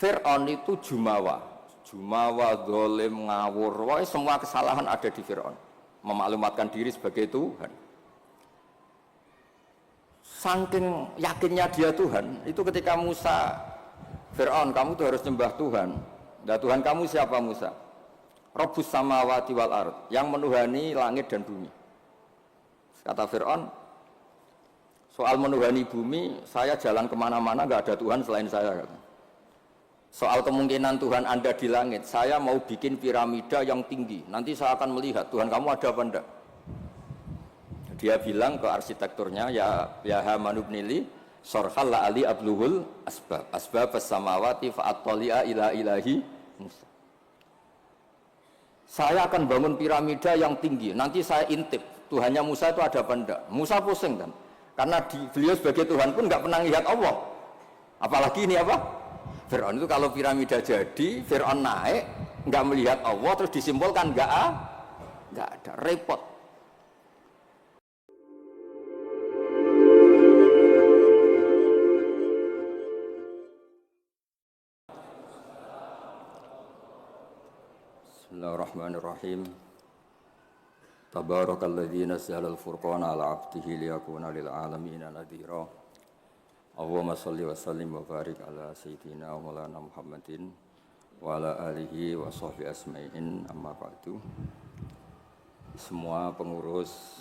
Fir'aun itu jumawa, zalim, ngawur, wah semua kesalahan ada di Fir'aun. Memaklumatkan diri sebagai Tuhan. Saking yakinnya dia Tuhan, itu ketika Musa, Fir'aun, kamu tuh harus nyembah Tuhan. Nah, Tuhan kamu siapa Musa? Rabbus samawati wal ard, yang menuhani langit dan bumi. Kata Fir'aun, soal menuhani bumi, saya jalan kemana-mana gak ada Tuhan selain saya. Soal kemungkinan Tuhan Anda di langit, saya mau bikin piramida yang tinggi. Nanti saya akan melihat Tuhan kamu ada apa enggak. Dia bilang ke arsitekturnya, ya Haman ibnili sorhal la ali abluhul asbab as-samawati fa'attali'a ila ilahi Musa. Saya akan bangun piramida yang tinggi. Nanti saya intip Tuhannya Musa itu ada apa enggak. Musa pusing kan, karena beliau sebagai Tuhan pun enggak pernah lihat Allah. Apalagi ini apa? Fir'aun itu kalau piramida jadi, Fir'aun naik, enggak melihat Allah, terus disimpulkan enggak ada, repot. Bismillahirrahmanirrahim. Tabarakalladzi nazzala al-furqana ala 'abdihi liyakuna lil 'alamin nadhira. Allahumma shalli wa sallim wa barik ala sayyidina wa maulana Muhammadin wa ala alihi wa sahbihi asma'in, amma ba'du. Semua pengurus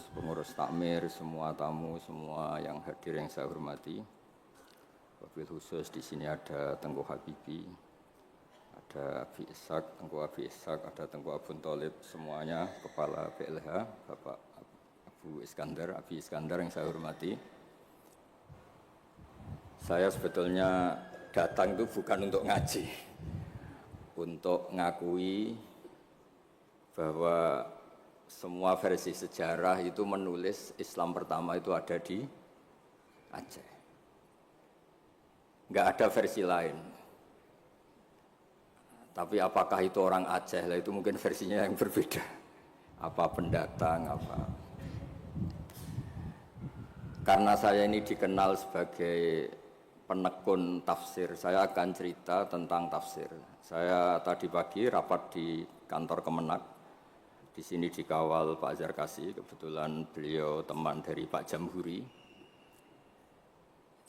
takmir, semua tamu, semua yang hadir yang saya hormati. Wabil khusus di sini ada Tengku Habibi, ada Abi Ishaq, Tengku Abi Ishaq, ada Tengku Abun Thalib, semuanya kepala PLH, Bapak Abu Iskandar, Abi Iskandar yang saya hormati. Saya sebetulnya datang itu bukan untuk ngaji, untuk ngakui bahwa semua versi sejarah itu menulis Islam pertama itu ada di Aceh. Enggak ada versi lain. Tapi apakah itu orang Aceh? Lah itu mungkin versinya yang berbeda. Apa pendatang, apa. Karena saya ini dikenal sebagai penekun tafsir, saya akan cerita tentang tafsir. Saya tadi pagi rapat di kantor Kemenak. Di sini dikawal Pak Zarkasi, kebetulan beliau teman dari Pak Jamhuri.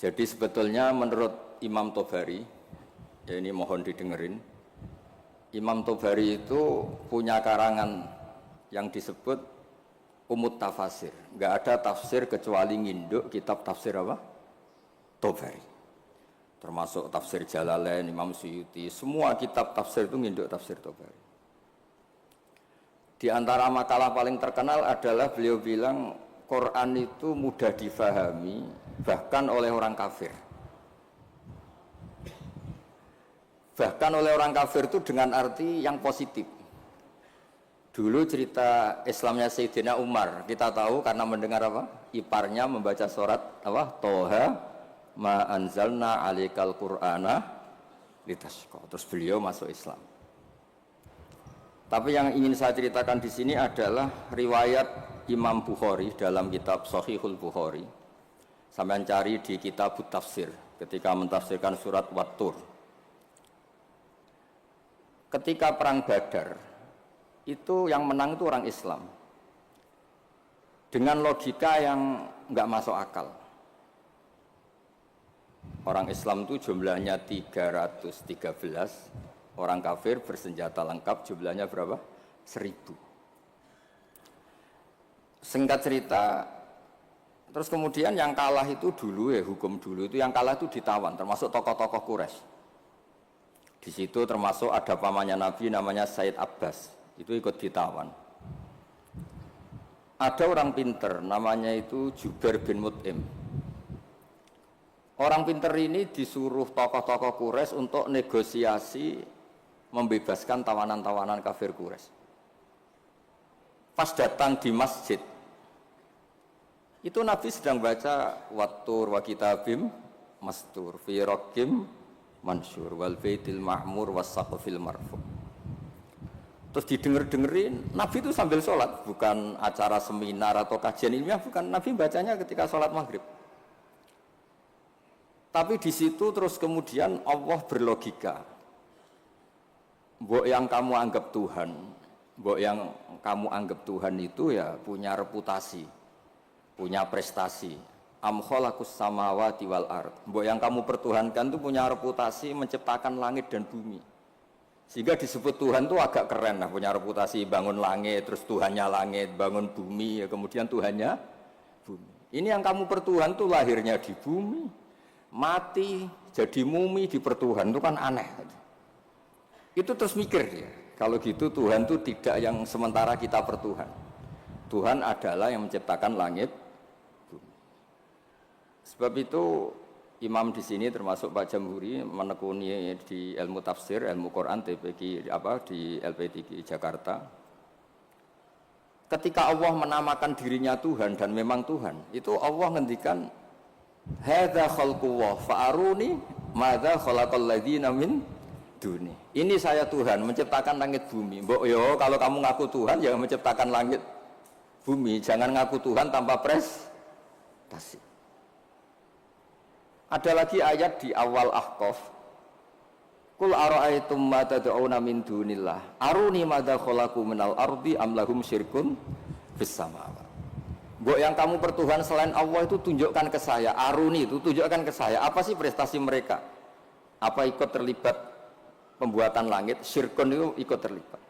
Jadi sebetulnya menurut Imam Tobari, ya ini mohon didengerin, Imam Tobari itu punya karangan yang disebut Umut Tafasir. Enggak ada tafsir kecuali nginduk kitab tafsir apa? Tobari. Termasuk tafsir Jalalain, Imam Suyuti, semua kitab tafsir itu nginduk tafsir Tobari. Di antara makalah paling terkenal adalah beliau bilang Quran itu mudah difahami bahkan oleh orang kafir. Bahkan oleh orang kafir itu dengan arti yang positif. Dulu cerita Islamnya Sayyidina Umar, kita tahu karena mendengar apa? Iparnya membaca surat apa? Toha ma anzalna 'alaikal qur'ana litashqa. Terus beliau masuk Islam. Tapi yang ingin saya ceritakan di sini adalah riwayat Imam Bukhari dalam kitab Shahihul Bukhari. Sampeyan cari di kitab Tafsir ketika mentafsirkan surat Wat-Tur. Ketika perang Badar, itu yang menang itu orang Islam. Dengan logika yang enggak masuk akal. Orang Islam itu jumlahnya 313, orang kafir bersenjata lengkap jumlahnya berapa? 1000. Singkat cerita, terus kemudian yang kalah itu dulu ya, hukum dulu itu yang kalah itu ditawan, termasuk tokoh-tokoh Quraisy. Di situ termasuk ada pamannya Nabi namanya Said Abbas, itu ikut ditawan. Ada orang pinter namanya itu Jubair bin Mut'im. Orang pinter ini disuruh tokoh-tokoh Quraisy untuk negosiasi membebaskan tawanan-tawanan kafir Quraisy. Pas datang di masjid, itu Nabi sedang baca Wat-Tur wa kitabim mastur fi raqim mansur wal baitil ma'mur was saqfil marfu'. Terus didengerin, Nabi itu sambil sholat, bukan acara seminar atau kajian ilmiah, bukan. Nabi bacanya ketika sholat maghrib. Tapi di situ terus kemudian Allah berlogika. mbok yang kamu anggap Tuhan, mbok yang kamu anggap Tuhan itu ya punya reputasi, punya prestasi. Am khalaqus samawati wal ard. Mbok yang kamu pertuhankan itu punya reputasi menciptakan langit dan bumi. Sehingga disebut Tuhan itu agak keren lah, punya reputasi bangun langit, terus Tuhannya langit, bangun bumi, ya kemudian Tuhannya bumi. Ini yang kamu pertuhan tuh lahirnya di bumi, mati jadi mumi di pertuhan, itu kan aneh. Itu terus mikir dia, kalau gitu Tuhan itu tidak yang sementara kita pertuhan. Tuhan adalah yang menciptakan langit, bumi. Sebab itu imam di sini termasuk Pak Jamhuri menekuni di ilmu tafsir, ilmu Quran TPQ di LP3 Jakarta. Ketika Allah menamakan dirinya Tuhan dan memang Tuhan, itu Allah ngendikan hadza khalqullah fa'aruni madza khalaqal ladzina min duni. Ini saya Tuhan menciptakan langit bumi. Mbok yo kalau kamu ngaku Tuhan ya menciptakan langit bumi, jangan ngaku Tuhan tanpa prestasi. Ada lagi ayat di awal Ahqaf. Qul ara'aytum ma tad'una min dunillah aruni madza khalaqu minal ardi am lahum syirkun fis samawati. Mbok yang kamu pertuhan selain Allah itu tunjukkan ke saya, aruni itu tunjukkan ke saya, apa sih prestasi mereka? Apa ikut terlibat pembuatan langit? Syirkun itu ikut terlibat.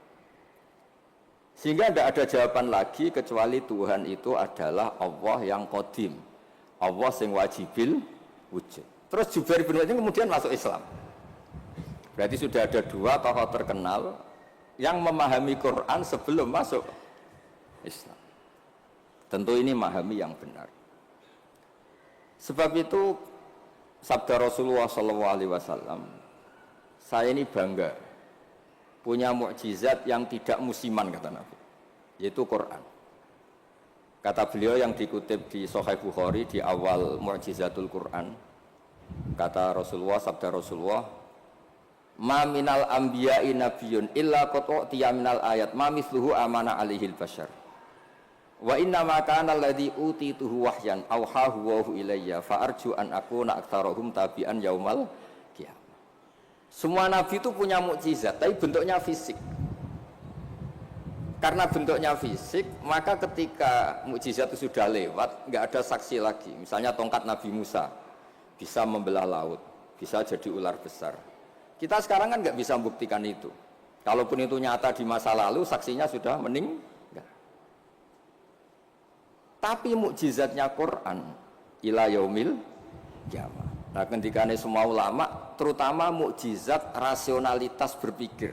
Sehingga tidak ada jawaban lagi kecuali Tuhan itu adalah Allah yang qadim, Allah yang wajibil wujud. Terus Jubair bin Mut'im kemudian masuk Islam. Berarti sudah ada dua tokoh terkenal yang memahami Quran sebelum masuk Islam. Tentu ini memahami yang benar. Sebab itu sabda Rasulullah SAW, saya ini bangga punya mukjizat yang tidak musiman, kata Nabi, yaitu Quran. Kata beliau yang dikutip di Sahih Bukhari di awal Mu'jizatul Quran, kata Rasulullah, sabda Rasulullah, ma minal anbiya'i nabiyyun illa qad utiya minal ayat ma mithluhu amana alaihil bashar wa inna ma kana alladhi utituhu wahyan auhahu wa ilayya fa arju an akuna aktsarahum tabi'an yaumal qiyamah. Semua nabi itu punya mukjizat tapi bentuknya fisik. Karena bentuknya fisik, maka ketika mukjizat itu sudah lewat, nggak ada saksi lagi. Misalnya tongkat Nabi Musa bisa membelah laut, bisa jadi ular besar. Kita sekarang kan nggak bisa membuktikan itu. Kalaupun itu nyata di masa lalu, saksinya sudah meninggal. Tapi mukjizatnya Quran ila yaumil qiyamah. Nah, ketikane semua ulama, terutama mukjizat rasionalitas berpikir.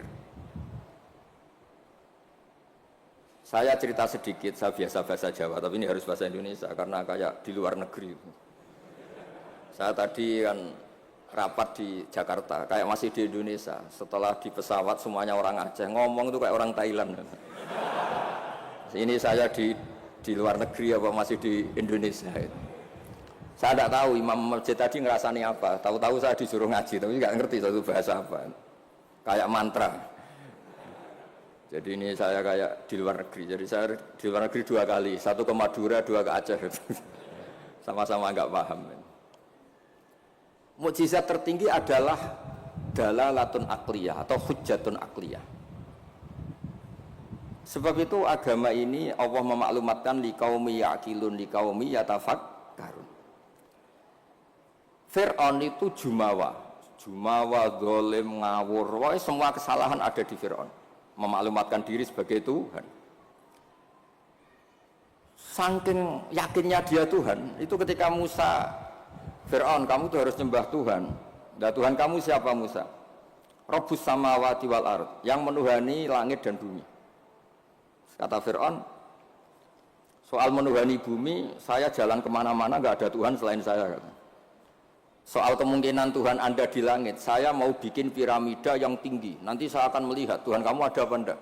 Saya cerita sedikit, saya biasa bahasa Jawa, tapi ini harus bahasa Indonesia karena kayak di luar negeri. Saya tadi kan rapat di Jakarta, kayak masih di Indonesia. Setelah di pesawat semuanya orang Aceh, ngomong itu kayak orang Thailand. Ini saya di luar negeri apa masih di Indonesia. Saya tidak tahu imam masjid tadi ngerasani apa. Tahu-tahu saya disuruh ngaji, tapi nggak ngerti satu bahasa apa. Kayak mantra. Jadi ini saya kayak di luar negeri. Jadi saya di luar negeri 2 kali, 1 ke Madura, 2 ke Aceh. Sama-sama nggak paham. Mukjizat tertinggi adalah dalalatun akliyah atau hujjatun akliyah. Sebab itu agama ini Allah memaklumatkan liqaumi yaqilun liqaumi yatafakkarun. Fir'aun itu jumawa, zalim, ngawur, wah, semua kesalahan ada di Fir'aun. Memaklumatkan diri sebagai Tuhan. Saking yakinnya dia Tuhan, itu ketika Musa, Fir'aun, kamu tuh harus nyembah Tuhan. Dan Tuhan kamu siapa Musa? Rabbus samawati wal ard, yang menuhani langit dan bumi. Kata Fir'aun, soal menuhani bumi, saya jalan kemana-mana gak ada Tuhan selain saya. Soal kemungkinan Tuhan Anda di langit, saya mau bikin piramida yang tinggi. Nanti saya akan melihat Tuhan kamu ada apa enggak.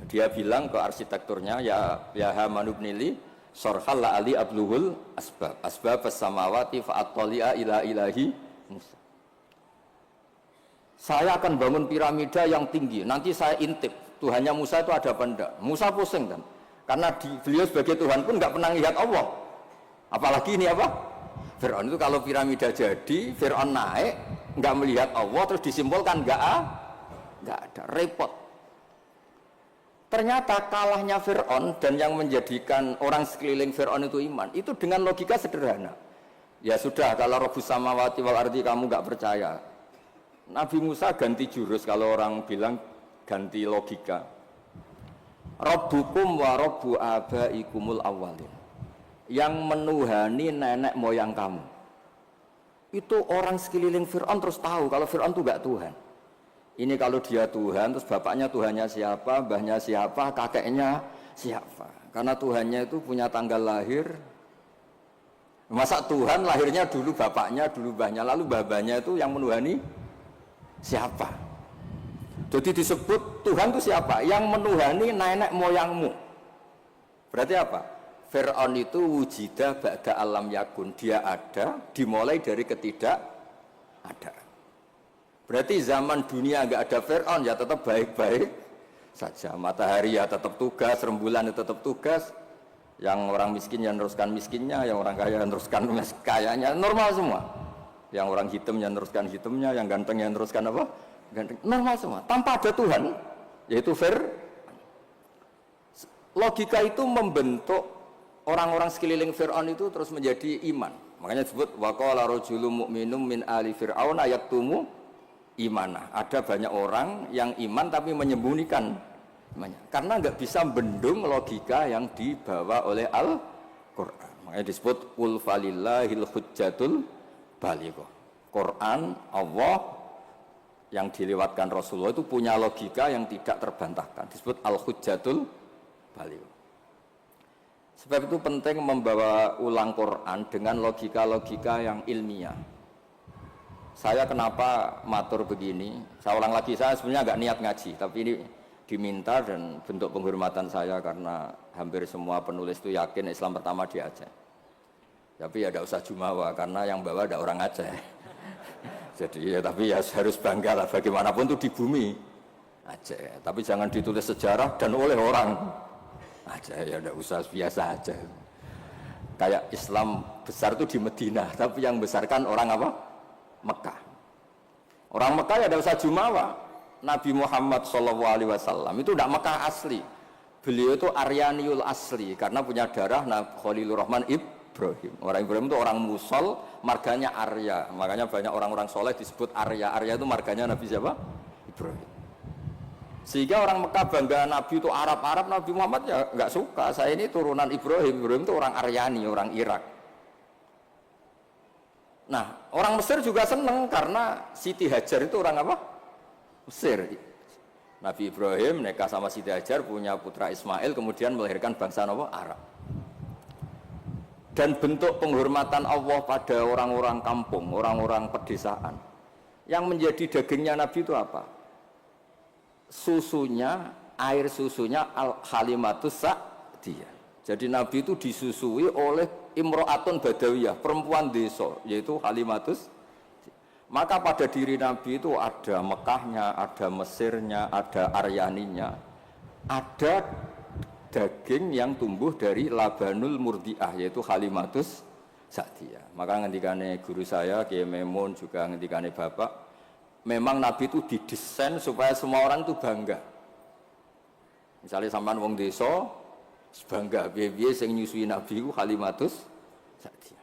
Dia bilang ke arsitekturnya, ya Haman ibnili sorhal la ali abluhul asbab as-samawati fa'attali'a ila ilahi Musa. Saya akan bangun piramida yang tinggi. Nanti saya intip Tuhannya Musa itu ada apa enggak. Musa pusing kan, karena beliau sebagai Tuhan pun nggak pernah lihat Allah. Apalagi ini apa? Fir'aun itu kalau piramida jadi, Fir'aun naik, nggak melihat Allah, terus disimpulkan nggak Enggak ada, repot. Ternyata kalahnya Fir'aun dan yang menjadikan orang sekeliling Fir'aun itu iman, itu dengan logika sederhana. Ya sudah, kalau Rabbus samawati wal ardi kamu enggak percaya. Nabi Musa ganti jurus kalau orang bilang ganti logika. Rabbukum wa rabbu abaikumul awwalin. Yang menuhani nenek moyang kamu. Itu orang sekeliling Fir'aun terus tahu kalau Fir'aun itu enggak Tuhan. Ini kalau dia Tuhan, terus bapaknya Tuhannya siapa, mbahnya siapa, kakeknya siapa. Karena Tuhannya itu punya tanggal lahir. Masa Tuhan lahirnya dulu bapaknya, dulu mbahnya, lalu babanya itu yang menuhani siapa? Jadi disebut Tuhan itu siapa? Yang menuhani nenek moyangmu. Berarti apa? Fir'aun itu wujida ba'da alam yakun. Dia ada, dimulai dari ketidak ada. Berarti zaman dunia enggak ada Fir'aun ya tetap baik-baik saja. Matahari ya tetap tugas, rembulan ya tetap tugas. Yang orang miskin ya meneruskan miskinnya, yang orang kaya meneruskan kayanya, normal semua. Yang orang hitam ya meneruskan hitamnya, yang ganteng ya meneruskan apa? Ganteng. Normal semua, tanpa ada Tuhan, yaitu logika itu membentuk orang-orang sekeliling Fir'aun itu terus menjadi iman. Makanya disebut waqala rajulun mu'minun min ali fir'aun yaktumu imanah. Ada banyak orang yang iman tapi menyembunyikan imannya karena nggak bisa bendung logika yang dibawa oleh Al-Quran. Makanya disebut qul falillahil hujjatul balighah. Quran Allah yang dilewatkan Rasulullah itu punya logika yang tidak terbantahkan, disebut al-hujjatul balighah. Sebab itu penting membawa ulang Quran dengan logika-logika yang ilmiah. Saya kenapa matur begini? Saya ulang lagi, saya sebenarnya agak niat ngaji, tapi ini diminta dan bentuk penghormatan saya karena hampir semua penulis itu yakin Islam pertama di Aceh. Tapi ya tidak usah jumawa karena yang bawa ada orang Aceh. Jadi ya tapi ya harus bangga lah bagaimanapun itu di bumi Aceh. Tapi jangan ditulis sejarah dan oleh orang Aceh, ya tidak usah, biasa aja. Kayak Islam besar itu di Madinah, tapi yang besarkan orang apa? Mekah. Orang Mekah ya tidak usah jumawa. Nabi Muhammad SAW itu tidak Mekah asli. Beliau itu Aryaniul asli karena punya darah Khalilur Rahman Ibrahim. Orang Ibrahim itu orang Musol, marganya Arya. Makanya banyak orang-orang soleh disebut Arya. Arya itu marganya Nabi siapa? Ibrahim. Sehingga orang Mekah bangga Nabi itu Arab-Arab, Nabi Muhammad ya nggak suka. Saya ini turunan Ibrahim. Ibrahim itu orang Aryani, orang Irak. Nah, orang Mesir juga senang karena Siti Hajar itu orang apa? Mesir. Nabi Ibrahim nikah sama Siti Hajar, punya putra Ismail, kemudian melahirkan bangsa apa? Arab. Dan bentuk penghormatan Allah pada orang-orang kampung, orang-orang pedesaan. Yang menjadi dagingnya Nabi itu apa? Susunya, air susunya al-Halimatus Sa'diyah. Jadi Nabi itu disusui oleh Imro'atun Badawiyah, perempuan desa, yaitu Halimatus. Maka pada diri Nabi itu ada Mekahnya, ada Mesirnya, ada Aryaninya, ada daging yang tumbuh dari Labanul Murdiah, yaitu Halimatus Sa'diyah. Maka ngendikane guru saya Kiai Memun, juga ngendikane Bapak, memang Nabi itu didesain supaya semua orang itu bangga. Misalnya sampean wong desa bangga biye-biye sing nyusui Nabi ku Halimatus Sa'diyah.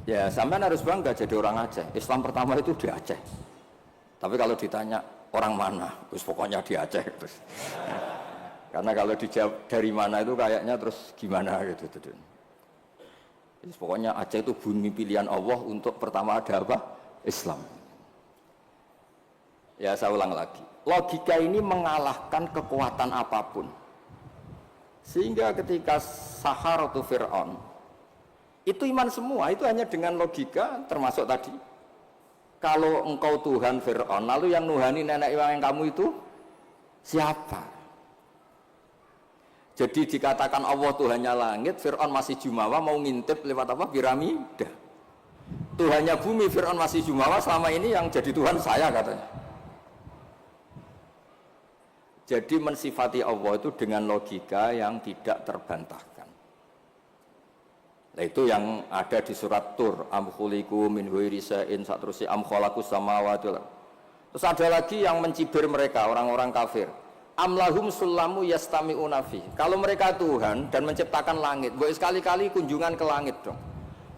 Ya, sampean harus bangga jadi orang Aceh. Islam pertama itu di Aceh. Tapi kalau ditanya orang mana, terus pokoknya di Aceh terus. Karena kalau dijawab dari mana itu kayaknya terus gimana gitu. Terus pokoknya Aceh itu bumi pilihan Allah untuk pertama ada apa? Islam. Ya, saya ulang lagi. Logika ini mengalahkan kekuatan apapun. Sehingga ketika Saharatu Fir'aun itu iman semua, itu hanya dengan logika, termasuk tadi. Kalau engkau Tuhan Fir'aun, lalu yang nuhani nenek yang kamu itu siapa? Jadi dikatakan Allah Tuhannya langit, Fir'aun masih jumawa mau ngintip lewat apa? Piramida. Tuhannya bumi, Fir'aun masih jumawa, selama ini yang jadi Tuhan saya katanya. Jadi mensifati Allah itu dengan logika yang tidak terbantahkan. Nah, itu yang ada di surat Tur, am khuliqu min ghairi shay'in, saterusé am khalaqus samawati wal. Terus ada lagi yang mencibir mereka, orang-orang kafir. Amlahum sulamu yastami'una fi. Kalau mereka Tuhan dan menciptakan langit, boleh sekali-kali kunjungan ke langit dong.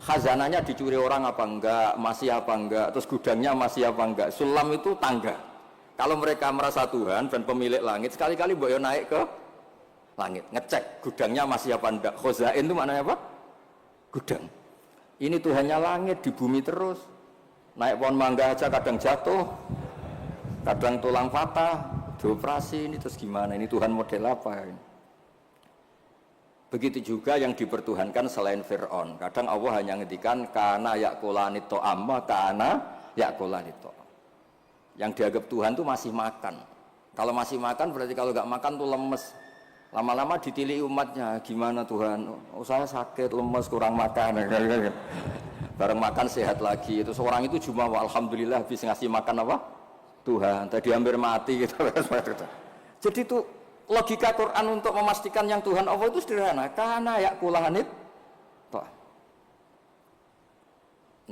Khazananya dicuri orang apa enggak, masih apa enggak, terus gudangnya masih apa enggak. Sulam itu tangga. Kalau mereka merasa Tuhan dan pemilik langit, sekali-kali boleh naik ke langit, ngecek gudangnya masih apa enggak. Khozain itu maknanya apa? Gudang. Ini Tuhannya langit, di bumi terus. Naik pohon mangga aja kadang jatuh, kadang tulang patah. Dioperasi ini terus gimana? Ini Tuhan model apa ini? Begitu juga yang dipertuhankan selain Fir'aun. Kadang Allah hanya ngendikan kana yakulani to'amma kana yakulani to'am. Yang dianggap Tuhan itu masih makan. Kalau masih makan berarti kalau nggak makan tuh lemes. Lama-lama ditili umatnya, gimana Tuhan? Oh, saya sakit, lemes, kurang makan. Bareng makan sehat lagi. Terus orang itu cuma alhamdulillah habis ngasih makan apa? Tuhan, tadi hampir mati gitu. Jadi itu logika Quran untuk memastikan yang Tuhan Allah itu sederhana. Karena ya kulanit toh.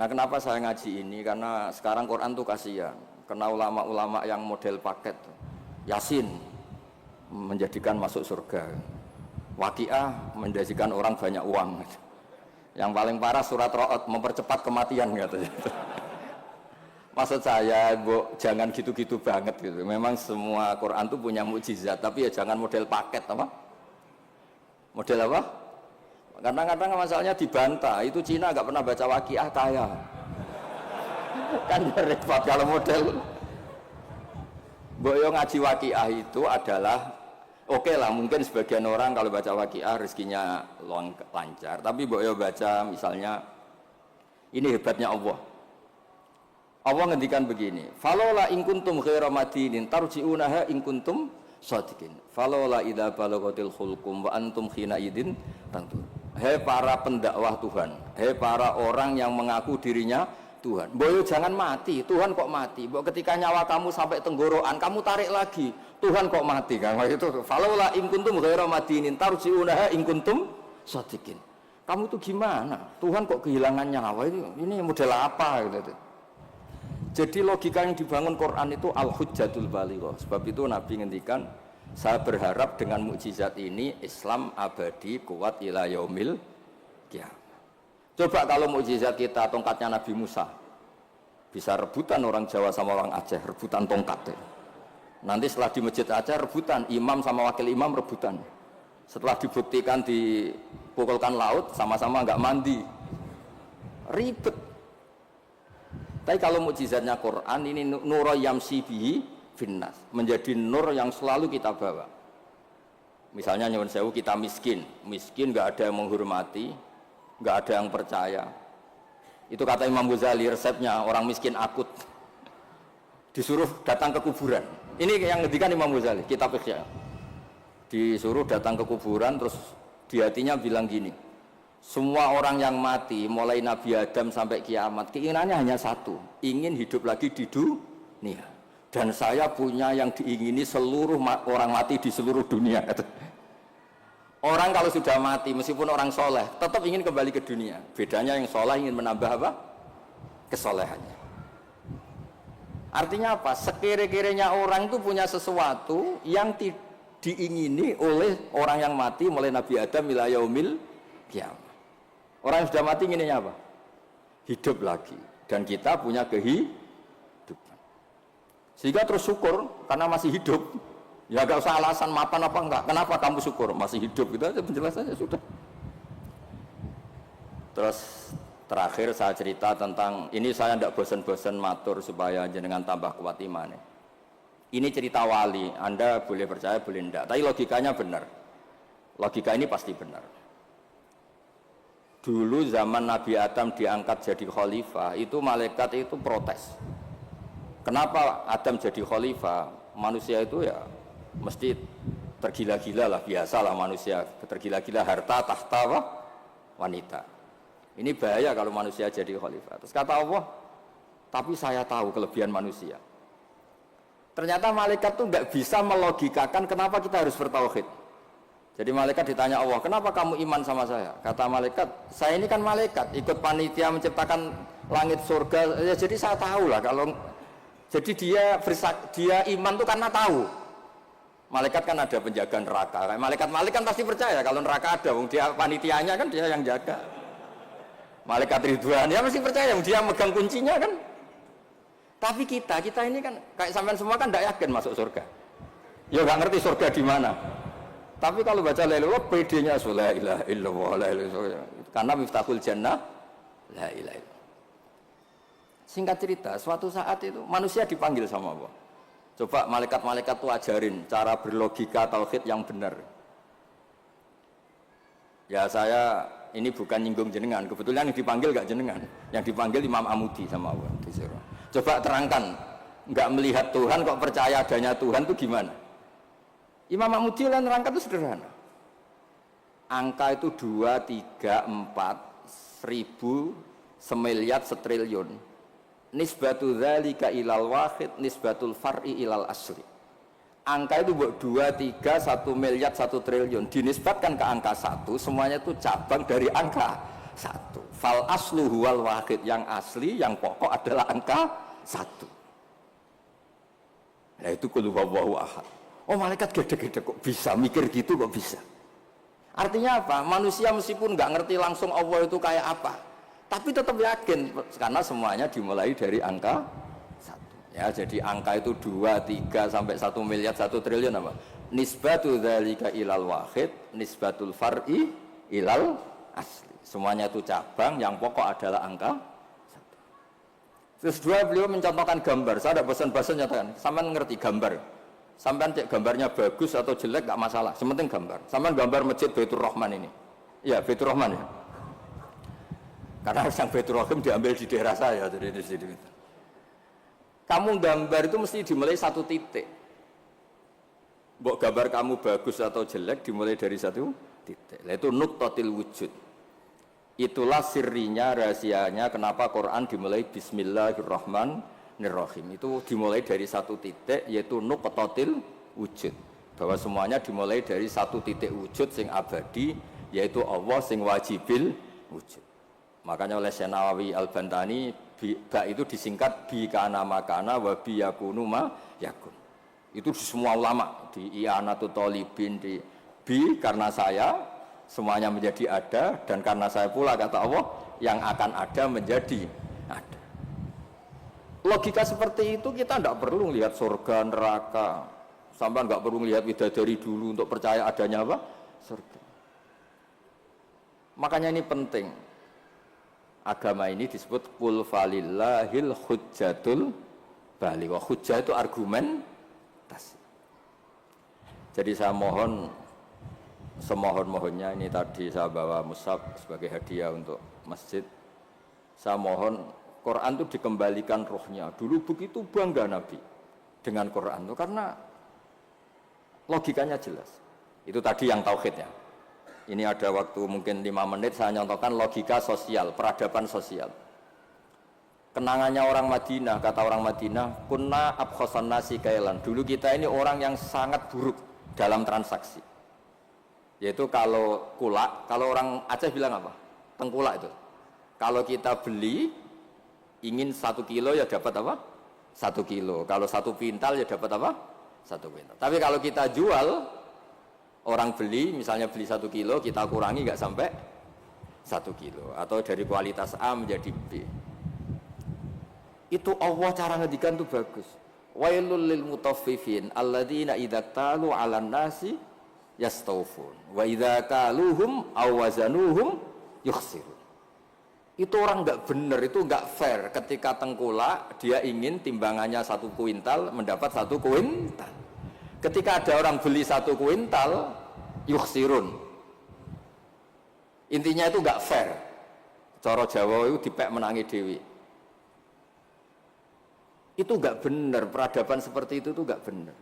Nah, kenapa saya ngaji ini? Karena sekarang Quran tuh kasihan. Kena ulama-ulama yang model paket. Yasin menjadikan masuk surga. Waqiah menjadikan orang banyak uang. Yang paling parah surat Ra'd mempercepat kematian katanya. Maksud saya, jangan gitu-gitu banget gitu. Memang semua Quran itu punya mukjizat, tapi ya jangan model paket apa? Model apa? Kadang-kadang masalahnya dibantah. Itu Cina nggak pernah baca Waqiah kaya. Kan repot kalau model. Boyo ngaji Waqiah itu adalah oke lah, mungkin sebagian orang kalau baca Waqiah rezekinya lancar. Tapi boyo baca misalnya ini hebatnya Allah. Allah ngendikan begini, falola in kuntum ghaira madinin tarji'unaha in kuntum shadiqin. Falola idza balaghatil hulqum wa antum khina idin tantu. Hei para pendakwah Tuhan, hei para orang yang mengaku dirinya Tuhan. Boyo jangan mati, Tuhan kok mati. Mbok ketika nyawa kamu sampai tenggorokan, kamu tarik lagi, Tuhan kok mati kan? Itu falola in kuntum ghaira madinin tarji'unaha in kuntum shadiqin. Kamu tuh gimana? Tuhan kok kehilangan nyawa ini model apa gitu. Jadi logika yang dibangun Quran itu al-hujjatul balighah. Sebab itu Nabi ngendikan, saya berharap dengan mukjizat ini Islam abadi kuat ila yaumil qiyamah. Coba kalau mukjizat kita tongkatnya Nabi Musa, bisa rebutan orang Jawa sama orang Aceh, rebutan tongkat. Nanti setelah di masjid Aceh rebutan, imam sama wakil imam rebutan. Setelah dibuktikan dipukulkan laut, sama-sama nggak mandi, ribet. Tapi kalau mukjizatnya Quran ini nur yamsi bihi finnas, menjadi nur yang selalu kita bawa. Misalnya nyuwun sewu kita miskin nggak ada yang menghormati, nggak ada yang percaya. Itu kata Imam Ghazali resepnya orang miskin akut, disuruh datang ke kuburan. Ini yang ngendikan Imam Ghazali, kitab Ihya. Disuruh datang ke kuburan, terus di hatinya bilang gini. Semua orang yang mati, mulai Nabi Adam sampai kiamat, keinginannya hanya satu, ingin hidup lagi di dunia. Dan saya punya yang diingini seluruh orang mati di seluruh dunia. Orang kalau sudah mati, meskipun orang soleh, tetap ingin kembali ke dunia. Bedanya yang soleh ingin menambah apa? Kesolehannya. Artinya apa? Sekira-kiranya orang itu punya sesuatu yang diingini oleh orang yang mati, mulai Nabi Adam ila yaumil qiyamah. Orang yang sudah mati inginnya apa? Hidup lagi. Dan kita punya kehidupan. Sehingga terus syukur karena masih hidup. Ya gak usah alasan mapan apa enggak. Kenapa kamu syukur? Masih hidup. Itu aja penjelasannya sudah. Terus terakhir saya cerita tentang, ini saya tidak bosan-bosan matur supaya jenengan tambah kuat imannya. Ini cerita wali. Anda boleh percaya, boleh enggak. Tapi logikanya benar. Logika ini pasti benar. Dulu zaman Nabi Adam diangkat jadi khalifah, itu malaikat itu protes. Kenapa Adam jadi khalifah? Manusia itu ya mesti tergila-gila lah, biasalah manusia tergila-gila harta, tahta, wanita. Ini bahaya kalau manusia jadi khalifah. Terus kata Allah, tapi saya tahu kelebihan manusia. Ternyata malaikat tuh nggak bisa melogikakan kenapa kita harus bertauhid. Jadi malaikat ditanya Allah, kenapa kamu iman sama saya? Kata malaikat, saya ini kan malaikat, ikut panitia menciptakan langit surga. Ya, jadi saya tahu lah kalau Jadi dia iman tuh karena tahu. Malaikat kan ada penjaga neraka. Malaikat kan pasti percaya kalau neraka ada. Dia panitianya kan dia yang jaga. Malaikat Ridwan ya mesti percaya. Dia megang kuncinya kan. Tapi kita ini kan kayak sampean semua kan tidak yakin masuk surga. Ya nggak ngerti surga di mana. Tapi kalau baca la ilaha illallah, PD-nya la ilaha illallah, la ilaha illallah. Karena miftahul jannah la ilaha illallah. Singkat cerita, suatu saat itu manusia dipanggil sama Allah. Coba malaikat-malaikat tuh ajarin cara berlogika tauhid yang benar. Ya saya ini bukan nyinggung jenengan, kebetulan yang dipanggil gak jenengan, yang dipanggil Imam Amudi sama Allah. Coba terangkan, nggak melihat Tuhan kok percaya adanya Tuhan itu gimana? Imam Amudi lah nerangkan itu sederhana. Angka itu 2, 3, 4, 1000, semiliar, setriliun. Nisbatu dzalika ilal wahid, nisbatul far'i ilal asli. Angka itu 2, 3, 1 miliar, 1 triliun dinisbatkan ke angka 1, semuanya itu cabang dari angka 1. Fal aslu huwal wahid, yang asli, yang pokok adalah angka 1. Nah itu qul huwallahu ahad. Oh malaikat gede-gede kok bisa mikir gitu, kok bisa. Artinya apa? Manusia meskipun nggak ngerti langsung Allah itu kayak apa, tapi tetap yakin karena semuanya dimulai dari angka 1. Ya, jadi angka itu 2, 3 sampai 1 miliar, 1 triliun apa? Nisbatu dzalika ilal wahid, nisbatul far'i ilal asli. Semuanya itu cabang, yang pokok adalah angka 1. Terus dua, beliau mencontohkan gambar. Saya tidak bosan-bosan nyatakan, sampean ngerti gambar. Sampean cek gambarnya bagus atau jelek gak masalah, sementing gambar. Sampean gambar masjid Baitur Rahman ini. Iya, Baitur Rahman ya. Karena yang Baitur Rahim diambil di daerah saya, jadi di sini. Kamu gambar itu mesti dimulai 1 titik. Mbok gambar kamu bagus atau jelek dimulai dari 1 titik. Itu nuqtatil wujud. Itulah sirrinya, rahasianya kenapa Quran dimulai Bismillahirrahmanirrahim. Itu dimulai dari 1 titik, yaitu nuqtatil wujud. Bahwa semuanya dimulai dari 1 titik wujud sing abadi, yaitu Allah sing wajibil wujud. Makanya oleh Syekh Nawawi Al-Bantani ba itu disingkat bi kana makana wa bi yakunu ma yakun. Itu di semua ulama, di I'anatul Talibin, di bi karena saya semuanya menjadi ada, dan karena saya pula kata Allah yang akan ada menjadi ada. Logika seperti itu kita tidak perlu lihat surga neraka, sampai nggak perlu lihat bidadari dulu untuk percaya adanya apa? Surga. Makanya ini penting. Agama ini disebut qul falillahil hujjatul baligh. Hujjah itu argumentasi. Jadi saya mohon semohon-mohonnya, ini tadi saya bawa mushaf sebagai hadiah untuk masjid. Saya mohon Quran itu dikembalikan rohnya. Dulu begitu bangga Nabi dengan Quran itu karena logikanya jelas. Itu tadi yang tauhidnya. Ini ada waktu mungkin 5 menit saya nyontohkan logika sosial, peradaban sosial. Kenangannya orang Madinah, kata orang Madinah, kunna abkhosan nasi kailan. Dulu kita ini orang yang sangat buruk dalam transaksi. Yaitu kalau kulak, kalau orang Aceh bilang apa? Tengkulak itu. Kalau kita beli ingin 1 kilo ya dapat apa? 1 kilo. Kalau 1 pintal ya dapat apa? 1 pintal. Tapi kalau kita jual, orang beli, misalnya beli 1 kilo, kita kurangi nggak sampai 1 kilo. Atau dari kualitas A menjadi B. Itu Allah cara ngedikan itu bagus. Wailul lil mutaffifin alladzina idza talu 'alan nasi yastawfun wa idza kaluhum aw wazanuhum yukhsirun. Itu orang nggak benar, itu nggak fair. Ketika tengkulak dia ingin timbangannya 1 kuintal mendapat 1 kuintal. Ketika ada orang beli 1 kuintal yukhsirun. Intinya itu nggak fair. Cara Jawa itu dipek menangi dewi. Itu nggak benar, peradaban seperti itu nggak benar.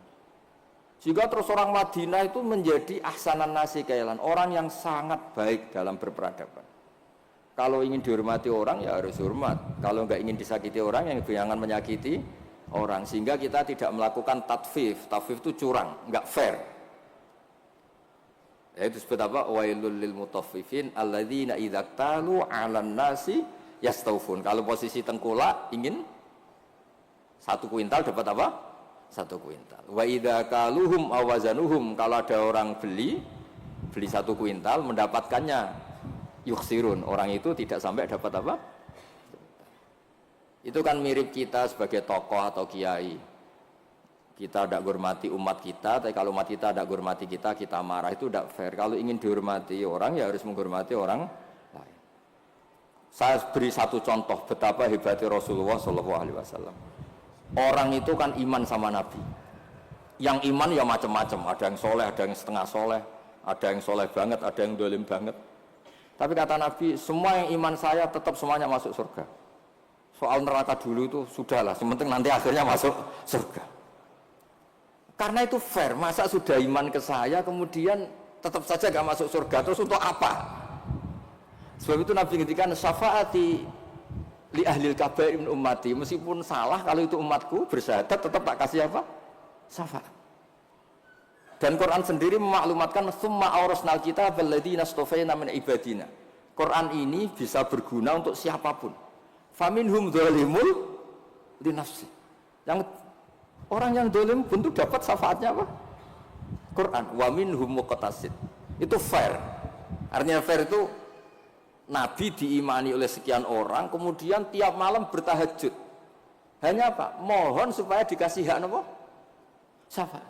Sehingga terus orang Madinah itu menjadi ahsanan nasi kailan, orang yang sangat baik dalam berperadaban. Kalau ingin dihormati orang ya harus hormat. Kalau nggak ingin disakiti orang, yang jangan menyakiti orang. Sehingga kita tidak melakukan tatfif. Tatfif itu curang, nggak fair. Ya, itu disebut apa? Wailul lil mutaffifin alladzina idza talu 'alan nasi yastawfun. Kalau posisi tengkulak ingin Satu kuintal dapat apa? Satu kuintal. Wa idza kaluhum awazanuhum, kalau ada orang beli satu kuintal mendapatkannya yukhsirun, orang itu tidak sampai dapat apa? Itu kan mirip kita sebagai tokoh atau kiai. Kita tidak hormati umat kita, tapi kalau umat kita tidak hormati kita, kita marah, itu tidak fair. Kalau ingin dihormati orang, ya harus menghormati orang lain. Saya beri satu contoh betapa hebatnya Rasulullah SAW. Orang itu kan iman sama Nabi. Yang iman ya macam-macam, ada yang soleh, ada yang setengah soleh, ada yang soleh banget, ada yang dolim banget. Tapi kata Nabi, semua yang iman saya tetap semuanya masuk surga. Soal neraka dulu itu sudahlah, sementing nanti akhirnya masuk surga. Karena itu fair, masa sudah iman ke saya kemudian tetap saja gak masuk surga, terus untuk apa? Sebab itu Nabi ngendikan syafaati li ahlil kabair min ummati, meskipun salah kalau itu umatku bersyahadat tetap tak kasih apa? Syafaat. Dan Quran sendiri memaklumatkan summa aurasnal kitab alladziina astafaina min ibadina. Quran ini bisa berguna untuk siapapun. Faminhum dzalimul li nafsi. Yang orang yang dolim pun itu dapat syafaatnya apa? Quran. Wa minhum muqtasid. Itu fair. Artinya fair itu Nabi diimani oleh sekian orang, kemudian tiap malam bertahajud. Hanya apa? Mohon supaya dikasih hak apa? Syafaat.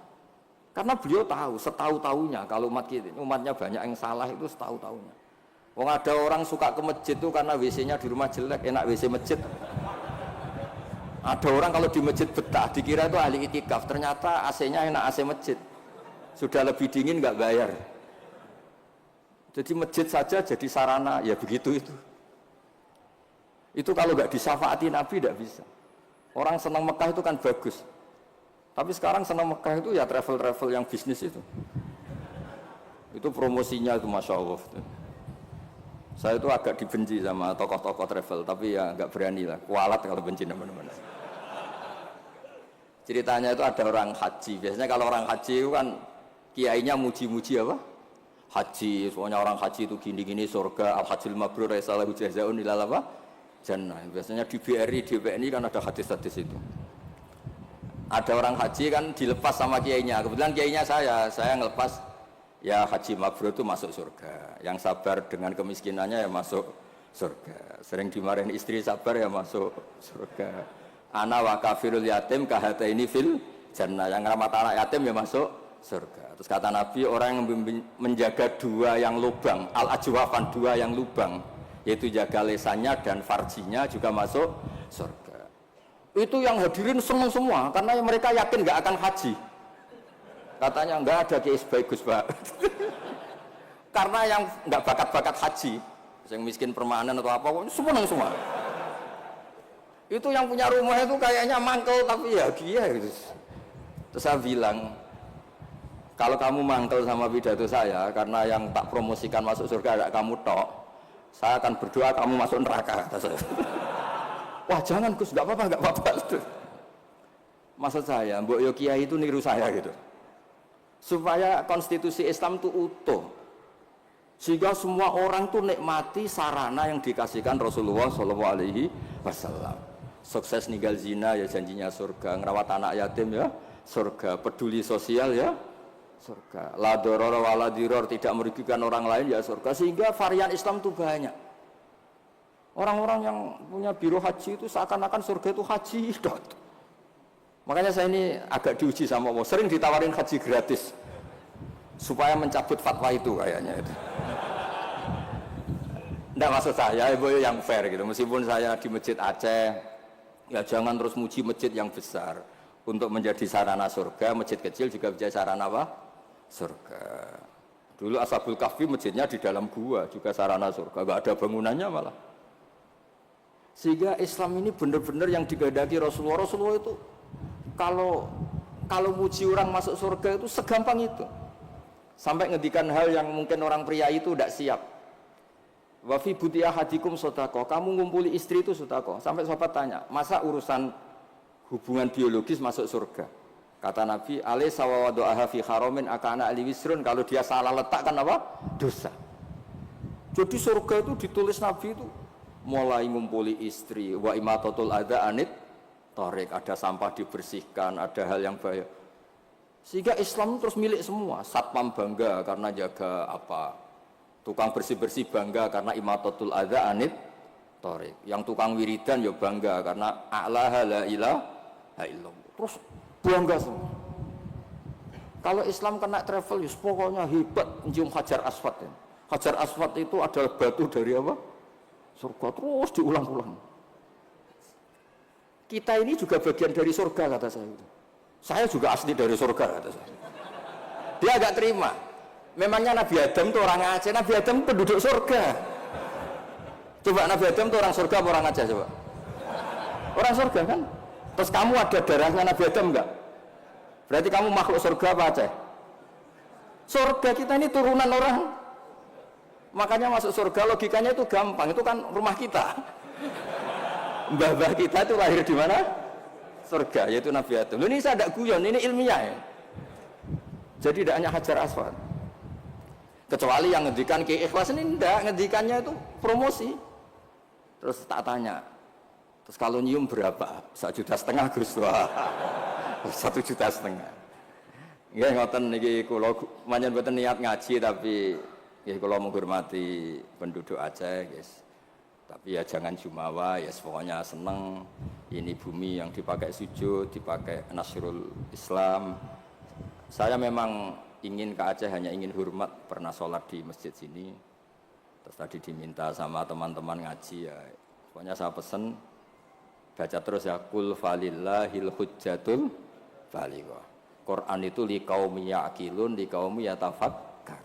Karena beliau tahu, setahu-tahunya kalau umatnya banyak yang salah itu setahu-tahunya. Wong ada orang suka ke masjid itu karena WC-nya di rumah jelek, enak WC masjid. Ada orang kalau di masjid betah, dikira itu ahli itikaf, ternyata AC-nya enak AC masjid. Sudah lebih dingin nggak bayar. Jadi masjid saja jadi sarana, ya begitu itu. Itu kalau nggak disyafaati Nabi tidak bisa. Orang senang Mekah itu kan bagus. Tapi sekarang senang Mekah itu ya travel-travel yang bisnis itu. Itu promosinya itu Masya Allah. Saya itu agak dibenci sama tokoh-tokoh travel, tapi ya nggak berani lah. Kualat kalau benci teman-teman. Ceritanya itu ada orang haji. Biasanya kalau orang haji itu kan kiainya muji-muji apa? Haji, soalnya orang haji itu gini-gini surga, al-hajjul mabrur salahu jazaa'un ilal apa? Jannah. Biasanya di BRI, di BNI kan ada hadis-hadis itu. Ada orang haji kan dilepas sama kiainya. Kebetulan kiainya saya ngelepas ya haji mabrur itu masuk surga. Yang sabar dengan kemiskinannya ya masuk surga. Sering dimarahin istri sabar ya masuk surga. Ana wa kafirul yatim kahataini fil jannah. Yang ngeramat anak yatim ya masuk surga. Terus kata Nabi, orang yang menjaga dua yang lubang, al-ajwafan, dua yang lubang, yaitu jaga lesannya dan farjinya juga masuk surga. Itu yang hadirin senang semua, karena mereka yakin nggak akan haji. Katanya nggak ada kiai bagus Pak. Karena yang nggak bakat-bakat haji, yang miskin permanen atau apa, semua. Itu yang punya rumah itu kayaknya mangkel tapi ya dia gitu. Terus saya bilang, kalau kamu mangkel sama pidato saya, karena yang tak promosikan masuk surga ada kamu tok, saya akan berdoa kamu masuk neraka. Wah jangan Gus, nggak apa-apa. Maksud saya, Mbok Yo Kiai itu niru saya gitu, supaya konstitusi Islam itu utuh, sehingga semua orang tuh nikmati sarana yang dikasihkan Rasulullah SAW. Sukses ninggal zina ya janjinya surga, ngerawat anak yatim ya surga, peduli sosial ya surga, la doror wala diror, tidak merugikan orang lain ya surga. Sehingga varian Islam itu banyak. Orang-orang yang punya biro haji itu seakan-akan surga itu haji. Makanya saya ini agak diuji sama Allah, sering ditawarin haji gratis supaya mencabut fatwa itu kayaknya itu. Nggak, maksud saya ibu yang fair gitu. Meskipun saya di masjid Aceh, ya jangan terus muji masjid yang besar. Untuk menjadi sarana surga, masjid kecil juga menjadi sarana apa? Surga. Dulu Ashabul Kahfi masjidnya di dalam gua, juga sarana surga, gak ada bangunannya malah. Sehingga Islam ini benar-benar yang digandaki Rasulullah itu kalau muji orang masuk surga itu segampang itu. Sampai ngendikan hal yang mungkin orang pria itu tidak siap. Wa fi buti ahadikum sodako, kamu ngumpuli istri itu sodako. Sampai sahabat tanya, masa urusan hubungan biologis masuk surga? Kata Nabi, alaysa wa wadu'aha fi haramin akana ali wisrun, kalau dia salah letak kan apa? Dosa. Jadi surga itu ditulis Nabi itu mulai ngumpuli istri, wa imatatul adza anit Tarik, ada sampah dibersihkan, ada hal yang bahaya. Sehingga Islam terus milik semua. Satpam bangga karena jaga apa, tukang bersih-bersih bangga karena imatatul adza anit tarik. Yang tukang wiridan ya bangga karena a'laha la ilaha illallah. Terus bangga semua. Kalau Islam kena travel, ya pokoknya hebat mencium Hajar Aswad. Ya. Hajar Aswad itu adalah batu dari apa? Surga, terus diulang-ulang. Kita ini juga bagian dari surga, kata saya. Saya juga asli dari surga, kata saya. Dia agak terima. Memangnya Nabi Adam itu orang Aceh, Nabi Adam penduduk surga. Coba Nabi Adam itu orang surga apa orang Aceh coba? Orang surga kan? Terus kamu ada darahnya Nabi Adam enggak? Berarti kamu makhluk surga apa Aceh? Surga, kita ini turunan orang. Makanya masuk surga logikanya itu gampang, itu kan rumah kita. Mbah-mbah kita itu lahir di mana? Surga, yaitu Nabi Adam. Ini saya tidak guyon, ini ilmiah ya. Jadi tidak hanya Hajar Aswad. Kecuali yang ngendikan Ki Ikhlas ini tidak, ngendikannya itu promosi. Terus tak tanya, terus kalau nyium berapa? 1,5 juta Gus. Wah, 1,5 juta. Ya ngoten niki kula manjen mboten niat ngaji tapi nggih kula menghormati penduduk Aceh, guys. Tapi ya jangan jumawa, ya pokoknya seneng ini bumi yang dipakai sujud, dipakai nasrul Islam. Saya memang ingin ke Aceh, hanya ingin hormat, pernah sholat di masjid sini. Terus tadi diminta sama teman-teman ngaji ya. Pokoknya saya pesen baca terus ya, kul falillahil hujjatul balighah. Quran itu liqaumi ya'qilun, liqaumi yatafakkar.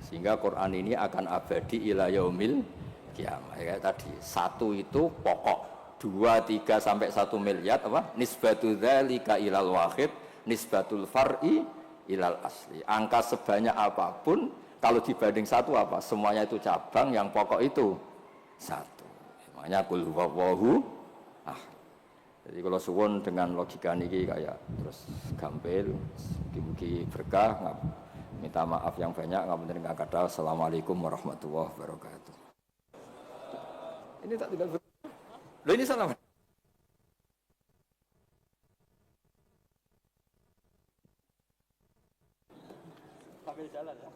Sehingga Quran ini akan abadi ila yaumil kiamah. Ya tadi, 1 itu pokok, 2, 3 sampai 1 miliar apa? Nisbatu dzalika ilal wahid, nisbatul far'i ilal asli. Angka sebanyak apapun kalau dibanding 1 apa? Semuanya itu cabang, yang pokok itu 1. Makanya qul huwallahu ahad. Jadi kalau suwun dengan logika niki kayak terus gampil, mugi-mugi berkah, minta maaf yang banyak, ngapunten ingkang kathah. Assalamualaikum warahmatullahi wabarakatuh. Ini tak tinggal loh, ini salah. Sambil jalan ya.